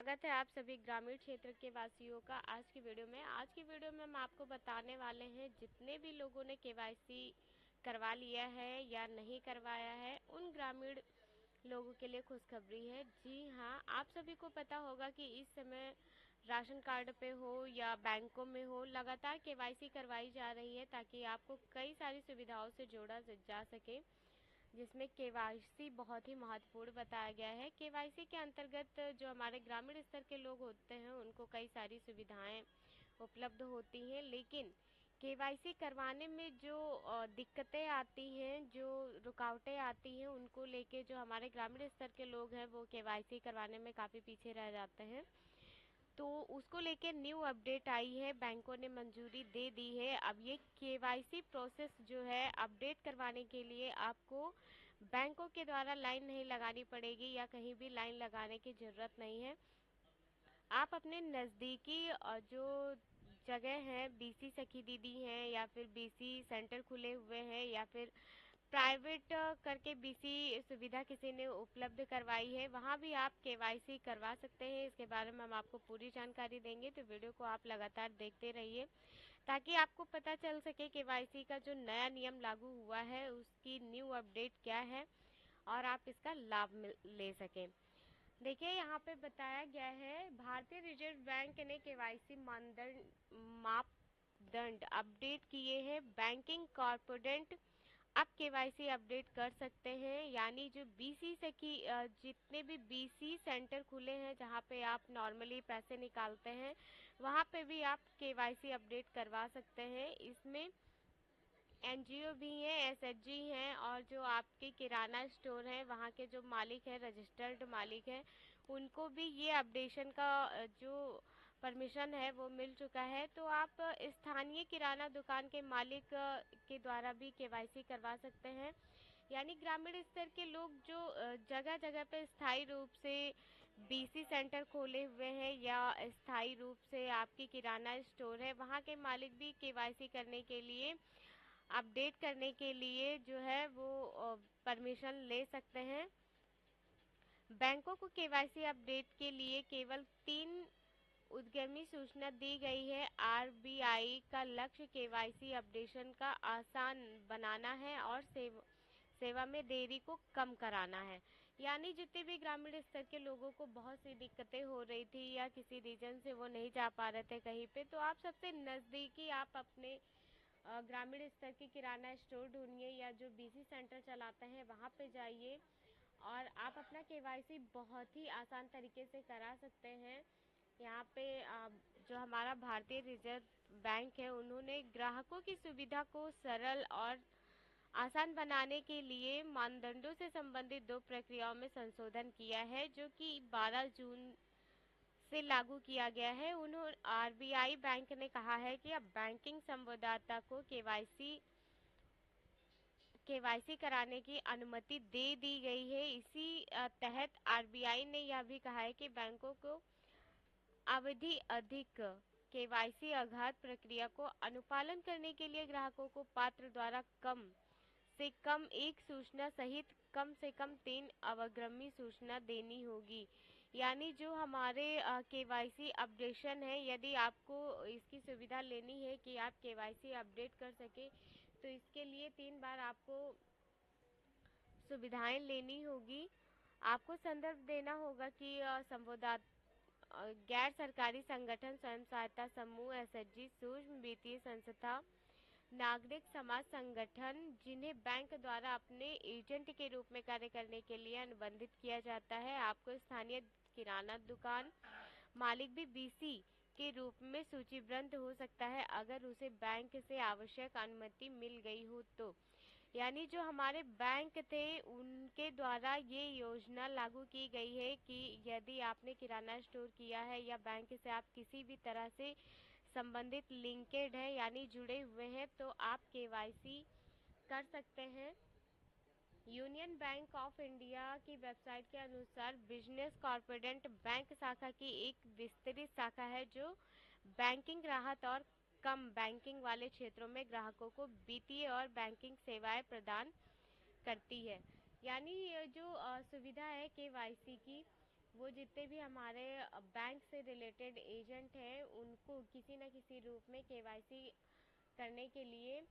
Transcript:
स्वागत है आप सभी ग्रामीण क्षेत्र के वासियों का आज की वीडियो में। आज की वीडियो में हम आपको बताने वाले हैं जितने भी लोगों ने केवाईसी करवा लिया है या नहीं करवाया है उन ग्रामीण लोगों के लिए खुशखबरी है। जी हाँ, आप सभी को पता होगा कि इस समय राशन कार्ड पे हो या बैंकों में हो लगातार केवाईसी करवाई जा रही है ताकि आपको कई सारी सुविधाओं से जोड़ा जा सके, जिसमें केवाईसी बहुत ही महत्वपूर्ण बताया गया है। केवाईसी के अंतर्गत जो हमारे ग्रामीण स्तर के लोग होते हैं उनको कई सारी सुविधाएं उपलब्ध होती हैं, लेकिन केवाईसी करवाने में जो दिक्कतें आती हैं, जो रुकावटें आती हैं, उनको लेके जो हमारे ग्रामीण स्तर के लोग हैं वो केवाईसी करवाने में काफ़ी पीछे रह जाते हैं। तो उसको लेके न्यू अपडेट आई है, बैंकों ने मंजूरी दे दी है। अब ये केवाईसी प्रोसेस जो है अपडेट करवाने के लिए आपको बैंकों के द्वारा लाइन नहीं लगानी पड़ेगी या कहीं भी लाइन लगाने की ज़रूरत नहीं है। आप अपने नज़दीकी जो जगह हैं, बीसी सखी दीदी हैं या फिर बीसी सेंटर खुले हुए हैं या फिर प्राइवेट करके बीसी सुविधा किसी ने उपलब्ध करवाई है, वहाँ भी आप केवाईसी करवा सकते हैं। इसके बारे में हम आपको पूरी जानकारी देंगे, तो वीडियो को आप लगातार देखते रहिए ताकि आपको पता चल सके केवाईसी का जो नया नियम लागू हुआ है उसकी न्यू अपडेट क्या है और आप इसका लाभ ले सकें। देखिए, यहाँ पे बताया गया है भारतीय रिजर्व बैंक ने केवाईसी मापदंड अपडेट किए हैं। बैंकिंग कॉर्पोरेट आप केवाईसी अपडेट कर सकते हैं, यानी जो बीसी से की जितने भी बीसी सेंटर खुले हैं जहां पे आप नॉर्मली पैसे निकालते हैं वहां पे भी आप केवाईसी अपडेट करवा सकते हैं। इसमें एनजीओ भी हैं, एसएचजी हैं और जो आपके किराना स्टोर हैं वहाँ के जो मालिक हैं, रजिस्टर्ड मालिक हैं, उनको भी ये अपडेशन का जो परमिशन है वो मिल चुका है। तो आप स्थानीय किराना दुकान के मालिक के द्वारा भी केवाईसी करवा सकते हैं, यानी ग्रामीण स्तर के लोग जो जगह जगह पे स्थायी रूप से बीसी सेंटर खोले हुए हैं या स्थायी रूप से आपकी किराना स्टोर है, वहाँ के मालिक भी केवाईसी करने के लिए, अपडेट करने के लिए जो है वो परमिशन ले सकते हैं। बैंकों को केवाईसी अपडेट के लिए केवल 3 उद्यमी सूचना दी गई है। आरबीआई का लक्ष्य केवाईसी अपडेशन का आसान बनाना है और सेवा में देरी को कम कराना है। यानी जितने भी ग्रामीण स्तर के लोगों को बहुत सी दिक्कतें हो रही थी या किसी रीजन से वो नहीं जा पा रहे थे कहीं पे, तो आप सबसे नज़दीकी आप अपने ग्रामीण स्तर की किराना स्टोर ढूंढिए या जो बीसी सेंटर चलाते हैं वहाँ पे जाइए और आप अपना केवाईसी बहुत ही आसान तरीके से करा सकते हैं। यहाँ पे जो हमारा भारतीय रिजर्व बैंक है उन्होंने ग्राहकों की सुविधा को सरल और आसान बनाने के लिए मानदंडों से संबंधित 2 प्रक्रियाओं में संशोधन किया है, जो कि 12 जून से लागू किया गया है। उन्होंने आरबीआई बैंक ने कहा है कि अब बैंकिंग संवाददाता को केवाईसी कराने की अनुमति दे दी गई है। इसी तहत आरबीआई ने यह भी कहा है कि बैंकों को अवधि अधिक केवाईसी आघात प्रक्रिया को अनुपालन करने के लिए ग्राहकों को पात्र द्वारा कम से कम एक सूचना सहित कम से कम 3 अवग्रमी सूचना देनी होगी। यानी जो हमारे केवाईसी अपडेशन है, यदि आपको इसकी सुविधा लेनी है कि आप केवाईसी अपडेट कर सके, तो इसके लिए 3 बार आपको सुविधाएं लेनी होगी। आपको संदर्भ देना होगा कि गैर सरकारी संगठन, स्वयं सहायता समूह, एसएचजी, सूक्ष्म वित्तीय संस्था, नागरिक समाज संगठन जिन्हें बैंक द्वारा अपने एजेंट के रूप में कार्य करने के लिए अनुबंधित किया जाता है। आपको स्थानीय किराना दुकान मालिक भी बीसी के रूप में सूचीबद्ध हो सकता है अगर उसे बैंक से आवश्यक अनुमति मिल गई हो तो। यानी जो हमारे बैंक थे उनके द्वारा ये योजना लागू की गई है कि यदि आपने किराना स्टोर किया है या बैंक से आप किसी भी तरह से संबंधित लिंकेड है यानी जुड़े हुए हैं, तो आप केवाईसी कर सकते हैं। यूनियन बैंक ऑफ इंडिया की वेबसाइट के अनुसार बिजनेस कॉर्पोरेट बैंक शाखा की एक विस्तृत शाखा है जो बैंकिंग राहत और कम बैंकिंग वाले क्षेत्रों में ग्राहकों को वित्तीय और बैंकिंग सेवाएं प्रदान करती है। यानी ये जो सुविधा है केवाईसी की वो जितने भी हमारे बैंक से रिलेटेड एजेंट हैं उनको किसी न किसी रूप में केवाईसी करने के लिए